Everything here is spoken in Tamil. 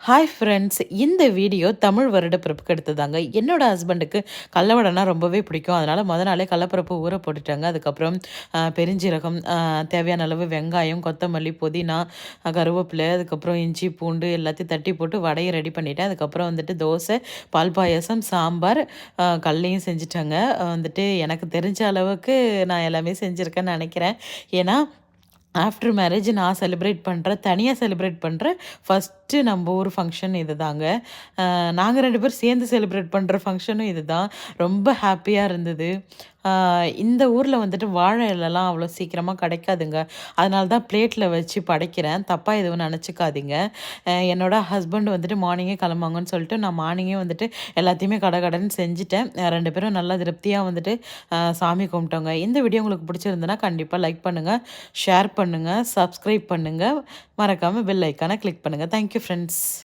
ஹாய் ஃப்ரெண்ட்ஸ், இந்த வீடியோ தமிழ் வருடப்பிறப்புக்கு எடுத்ததாங்க. என்னோட ஹஸ்பண்டுக்கு கடல வடைனா ரொம்பவே பிடிக்கும். அதனால நாளே கடலப்பருப்பு ஊற போட்டுட்டாங்க. அதுக்கப்புறம் பெருஞ்சீரகம், தேவையான அளவு வெங்காயம், கொத்தமல்லி, புதினா, கருவேப்பிலை, அதுக்கப்புறம் இஞ்சி, பூண்டு எல்லாத்தையும் தட்டி போட்டு வடையை ரெடி பண்ணிட்டேன். அதுக்கப்புறம் வந்துட்டு தோசை, பால் பாயாசம், சாம்பார், கடலையும் செஞ்சுட்டாங்க. எனக்கு தெரிஞ்ச அளவுக்கு நான் எல்லாமே செஞ்சுருக்கேன்னு நினைக்கிறேன். ஏன்னா ஆஃப்டர் மேரேஜ் நான் செலிப்ரேட் பண்ணுறேன். தனியா செலிப்ரேட் பண்ற ஃபர்ஸ்ட்டு நம்ம ஊர் ஃபங்ஷன் இதுதாங்க. நாங்க 2 பேரும் சேர்ந்து செலிப்ரேட் பண்ற ஃபங்ஷனும் இதுதான். ரொம்ப ஹாப்பியா இருந்தது. இந்த ஊர்ல வந்துட்டு வாழை இலைலாம் அவ்வளோ சீக்கிரமா கிடைக்காதுங்க. அதனால தான் பிளேட்ல வச்சு படைக்கிறேன். தப்பா எதுவும் நெனச்சுக்காதீங்க. என்னோட ஹஸ்பண்ட் வந்துட்டு மார்னிங்கே கிளம்புவாங்கன்னு சொல்லிட்டு, நான் மார்னிங்கே வந்துட்டு எல்லாத்தையுமே கடகடன்னு செஞ்சுட்டேன். 2 பேரும் நல்லா திருப்தியா வந்துட்டு சாமி கும்பிட்டோங்க. இந்த வீடியோ உங்களுக்கு பிடிச்சிருந்ததுன்னா கண்டிப்பா லைக் பண்ணுங்க, ஷேர் பண்ணுங்க, சப்ஸ்கிரைப் பண்ணுங்க. மறக்காம பெல் ஐக்கான கிளிக் பண்ணுங்க. Thank you friends.